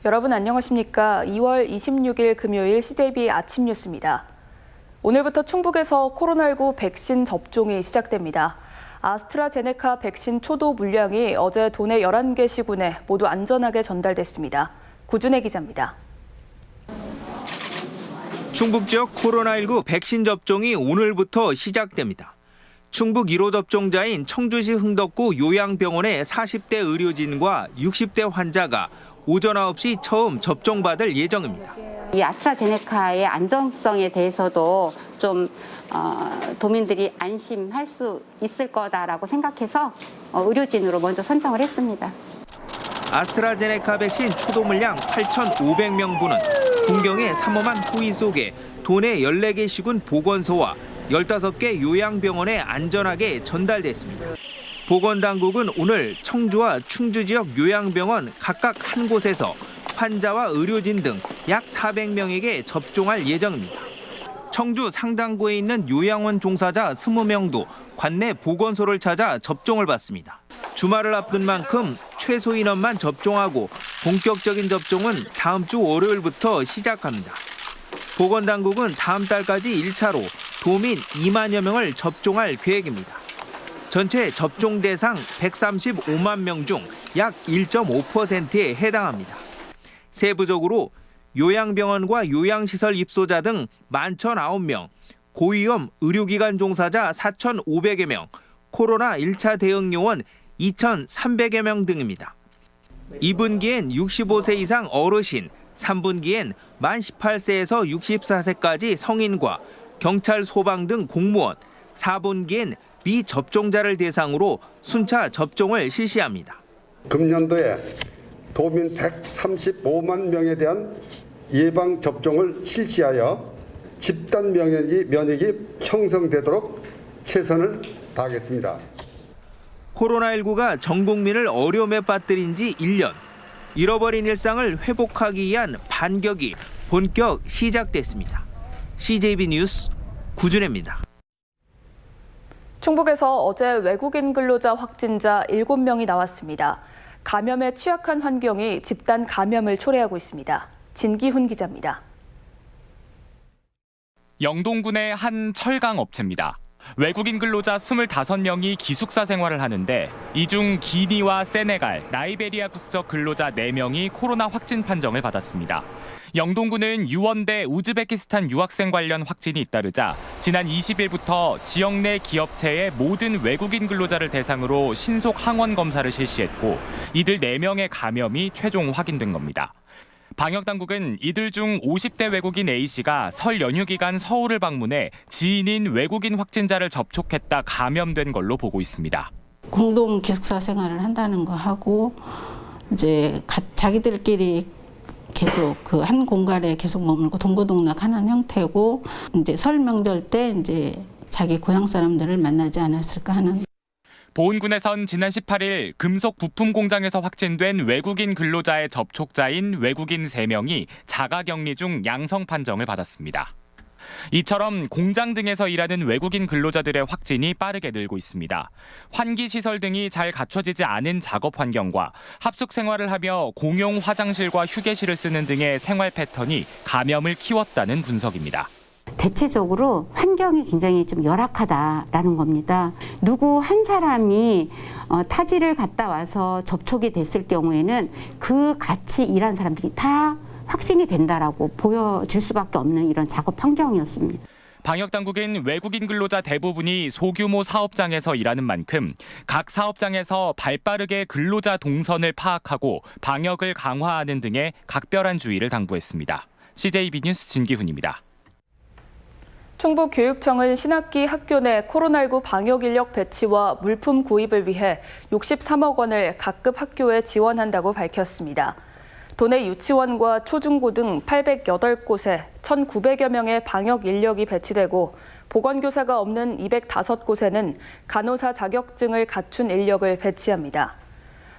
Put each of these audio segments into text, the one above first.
여러분 안녕하십니까? 2월 26일 금요일 CJB 아침 뉴스입니다. 오늘부터 충북에서 코로나19 백신 접종이 시작됩니다. 아스트라제네카 백신 초도 물량이 어제 도내 11개 시군에 모두 안전하게 전달됐습니다. 구준혜 기자입니다. 충북 지역 코로나19 백신 접종이 오늘부터 시작됩니다. 충북 1호 접종자인 청주시 흥덕구 요양병원의 40대 의료진과 60대 환자가 오전 9시 처음 접종받을 예정입니다. 이 아스트라제네카의 안전성에 대해서도 좀 도민들이 안심할 수 있을 거다라고 생각해서 의료진으로 먼저 선정을 했습니다. 아스트라제네카 백신 초도 물량 8,500명분은 군경의 삼엄한 호의 속에 도내 14개 시군 보건소와 15개 요양병원에 안전하게 전달됐습니다. 보건당국은 오늘 청주와 충주 지역 요양병원 각각 한 곳에서 환자와 의료진 등 약 400명에게 접종할 예정입니다. 청주 상당구에 있는 요양원 종사자 20명도 관내 보건소를 찾아 접종을 받습니다. 주말을 앞둔 만큼 최소 인원만 접종하고 본격적인 접종은 다음 주 월요일부터 시작합니다. 보건당국은 다음 달까지 1차로 도민 2만여 명을 접종할 계획입니다. 전체 접종 대상 135만 명 중 약 1.5%에 해당합니다. 세부적으로 요양병원과 요양시설 입소자 등 11,009명, 고위험 의료기관 종사자 4,500여 명, 코로나 1차 대응 요원 2,300여 명 등입니다. 2분기엔 65세 이상 어르신, 3분기엔 만 18세에서 64세까지 성인과 경찰, 소방 등 공무원, 4분기엔 미접종자를 대상으로 순차 접종을 실시합니다. 금년도에 도민 135만 명에 대한 예방접종을 실시하여 집단 면역이 형성되도록 최선을 다하겠습니다. 코로나19가 전 국민을 어려움에 빠뜨린 지 1년. 잃어버린 일상을 회복하기 위한 반격이 본격 시작됐습니다. CJB 뉴스 구준혜입니다. 충북에서 어제 외국인 근로자 확진자 7명이 나왔습니다. 감염에 취약한 환경이 집단 감염을 초래하고 있습니다. 진기훈 기자입니다. 영동군의 한 철강 업체입니다. 외국인 근로자 25명이 기숙사 생활을 하는데 이 중 기니와 세네갈, 라이베리아 국적 근로자 4명이 코로나 확진 판정을 받았습니다. 영동군은 유원대 우즈베키스탄 유학생 관련 확진이 잇따르자 지난 20일부터 지역 내 기업체의 모든 외국인 근로자를 대상으로 신속 항원 검사를 실시했고 이들 4명의 감염이 최종 확인된 겁니다. 방역당국은 이들 중 50대 외국인 A씨가 설 연휴 기간 서울을 방문해 지인인 외국인 확진자를 접촉했다 감염된 걸로 보고 있습니다. 공동 기숙사 생활을 한다는 거 하고 이제 자기들끼리 계속 그 한 공간에 계속 머물고 동거동락하는 형태고 이제 설 명절 때 이제 자기 고향 사람들을 만나지 않았을까 하는. 보은군에선 지난 18일 금속 부품 공장에서 확진된 외국인 근로자의 접촉자인 외국인 3명이 자가격리 중 양성 판정을 받았습니다. 이처럼 공장 등에서 일하는 외국인 근로자들의 확진이 빠르게 늘고 있습니다. 환기시설 등이 잘 갖춰지지 않은 작업 환경과 합숙 생활을 하며 공용 화장실과 휴게실을 쓰는 등의 생활 패턴이 감염을 키웠다는 분석입니다. 대체적으로 환경이 굉장히 좀 열악하다라는 겁니다. 누구 한 사람이 타지를 갔다 와서 접촉이 됐을 경우에는 그 같이 일한 사람들이 다 확진이 된다라고 보여질 수밖에 없는 이런 작업 환경이었습니다. 방역당국은 외국인 근로자 대부분이 소규모 사업장에서 일하는 만큼 각 사업장에서 발빠르게 근로자 동선을 파악하고 방역을 강화하는 등의 각별한 주의를 당부했습니다. CJB 뉴스 진기훈입니다. 충북교육청은 신학기 학교 내 코로나19 방역 인력 배치와 물품 구입을 위해 63억 원을 각급 학교에 지원한다고 밝혔습니다. 도내 유치원과 초중고 등 808곳에 1,900여 명의 방역 인력이 배치되고 보건교사가 없는 205곳에는 간호사 자격증을 갖춘 인력을 배치합니다.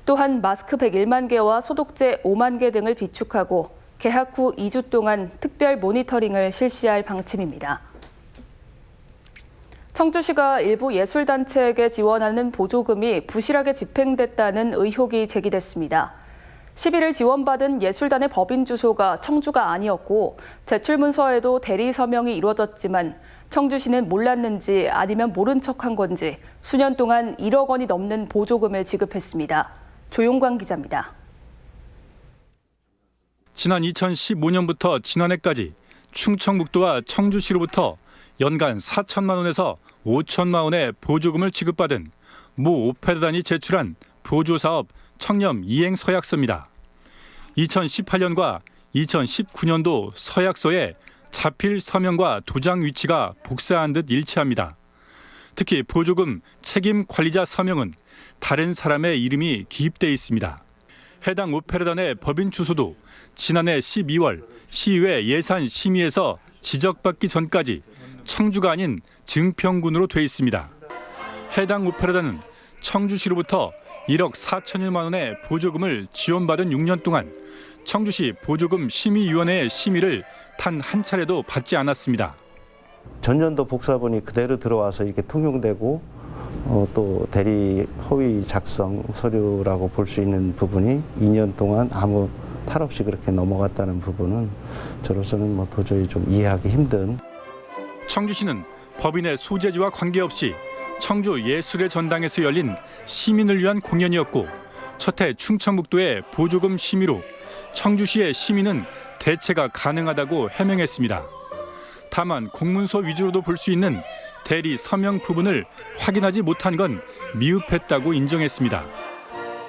또한 마스크 101만 개와 소독제 5만 개 등을 비축하고 개학 후 2주 동안 특별 모니터링을 실시할 방침입니다. 청주시가 일부 예술단체에게 지원하는 보조금이 부실하게 집행됐다는 의혹이 제기됐습니다. 시비를 지원받은 예술단의 법인 주소가 청주가 아니었고 제출 문서에도 대리 서명이 이루어졌지만 청주시는 몰랐는지 아니면 모른 척한 건지 수년 동안 1억 원이 넘는 보조금을 지급했습니다. 조용광 기자입니다. 지난 2015년부터 지난해까지 충청북도와 청주시로부터 연간 4천만 원에서 5천만 원의 보조금을 지급받은 모 오페라단이 제출한 보조사업 청렴 이행 서약서입니다. 2018년과 2019년도 서약서에 자필 서명과 도장 위치가 복사한 듯 일치합니다. 특히 보조금 책임 관리자 서명은 다른 사람의 이름이 기입돼 있습니다. 해당 오페라단의 법인 주소도 지난해 12월 시의회 예산 심의에서 지적받기 전까지 청주가 아닌 증평군으로 돼 있습니다. 해당 오페라단은 청주시로부터 1억 4천여만 원의 보조금을 지원받은 6년 동안 청주시 보조금 심의위원회의 심의를 단 한 차례도 받지 않았습니다. 전년도 복사본이 그대로 들어와서 이렇게 통용되고 또 대리 허위 작성 서류라고 볼 수 있는 부분이 2년 동안 아무 탈 없이 그렇게 넘어갔다는 부분은 저로서는 도저히 좀 이해하기 힘든. 청주시는 법인의 소재지와 관계없이 청주 예술의 전당에서 열린 시민을 위한 공연이었고 첫해 충청북도의 보조금 심의로 청주시의 심의는 대체가 가능하다고 해명했습니다. 다만 공문서 위주로도 볼 수 있는 대리 서명 부분을 확인하지 못한 건 미흡했다고 인정했습니다.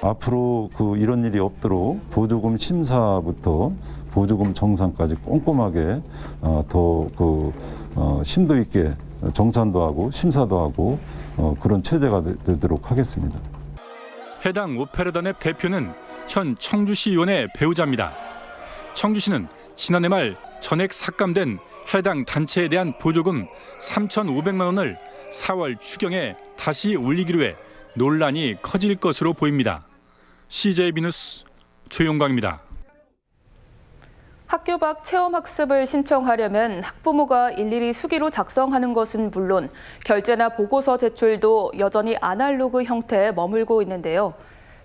앞으로 이런 일이 없도록 보조금 심사부터 보조금 정산까지 꼼꼼하게 더 심도 있게 정산도 하고 심사도 하고 그런 체제가 되도록 하겠습니다. 해당 오페라단의 대표는 현 청주시의원의 배우자입니다. 청주시는 지난해 말 전액 삭감된 해당 단체에 대한 보조금 3,500만 원을 4월 추경에 다시 올리기로 해 논란이 커질 것으로 보입니다. CJB 뉴스 조용광입니다. 학교 밖 체험학습을 신청하려면 학부모가 일일이 수기로 작성하는 것은 물론 결제나 보고서 제출도 여전히 아날로그 형태에 머물고 있는데요.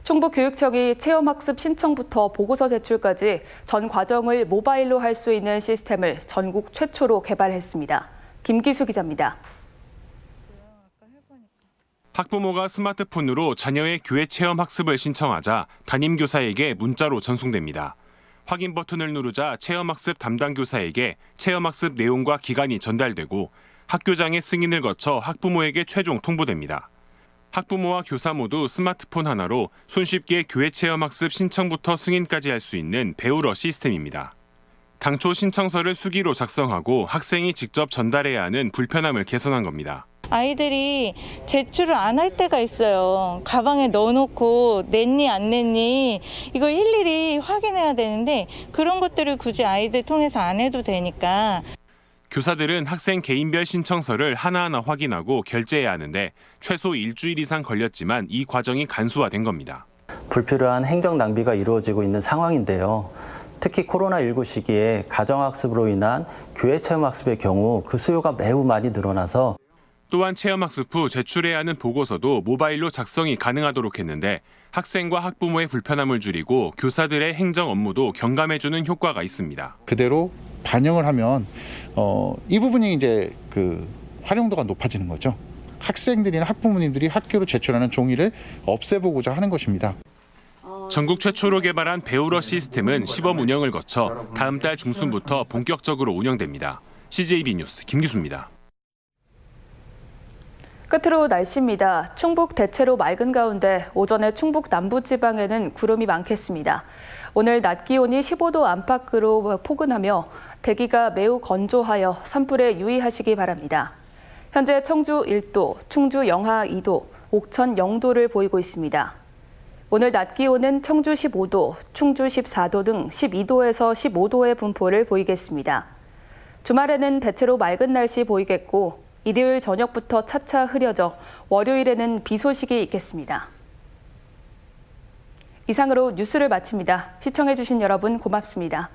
충북교육청이 체험학습 신청부터 보고서 제출까지 전 과정을 모바일로 할 수 있는 시스템을 전국 최초로 개발했습니다. 김기수 기자입니다. 학부모가 스마트폰으로 자녀의 교회 체험 학습을 신청하자 담임교사에게 문자로 전송됩니다. 확인 버튼을 누르자 체험학습 담당 교사에게 체험학습 내용과 기간이 전달되고 학교장의 승인을 거쳐 학부모에게 최종 통보됩니다. 학부모와 교사 모두 스마트폰 하나로 손쉽게 교회 체험학습 신청부터 승인까지 할 수 있는 배우러 시스템입니다. 당초 신청서를 수기로 작성하고 학생이 직접 전달해야 하는 불편함을 개선한 겁니다. 아이들이 제출을 안 할 때가 있어요. 가방에 넣어놓고 냈니 안 냈니 이걸 일일이 확인해야 되는데 그런 것들을 굳이 아이들 통해서 안 해도 되니까. 교사들은 학생 개인별 신청서를 하나하나 확인하고 결제해야 하는데 최소 일주일 이상 걸렸지만 이 과정이 간소화된 겁니다. 불필요한 행정 낭비가 이루어지고 있는 상황인데요. 특히 코로나19 시기에 가정학습으로 인한 교회 체험학습의 경우 그 수요가 매우 많이 늘어나서 또한 체험학습 후 제출해야 하는 보고서도 모바일로 작성이 가능하도록 했는데 학생과 학부모의 불편함을 줄이고 교사들의 행정 업무도 경감해주는 효과가 있습니다. 그대로 반영을 하면 이 부분이 이제 활용도가 높아지는 거죠. 학생들이나 학부모님들이 학교로 제출하는 종이를 없애보고자 하는 것입니다. 전국 최초로 개발한 배우러 시스템은 시범 운영을 거쳐 다음 달 중순부터 본격적으로 운영됩니다. CJB 뉴스 김기수입니다. 끝으로 날씨입니다. 충북 대체로 맑은 가운데 오전에 충북 남부지방에는 구름이 많겠습니다. 오늘 낮 기온이 15도 안팎으로 포근하며 대기가 매우 건조하여 산불에 유의하시기 바랍니다. 현재 청주 1도, 충주 영하 2도, 옥천 0도를 보이고 있습니다. 오늘 낮 기온은 청주 15도, 충주 14도 등 12도에서 15도의 분포를 보이겠습니다. 주말에는 대체로 맑은 날씨 보이겠고 일요일 저녁부터 차차 흐려져 월요일에는 비 소식이 있겠습니다. 이상으로 뉴스를 마칩니다. 시청해주신 여러분 고맙습니다.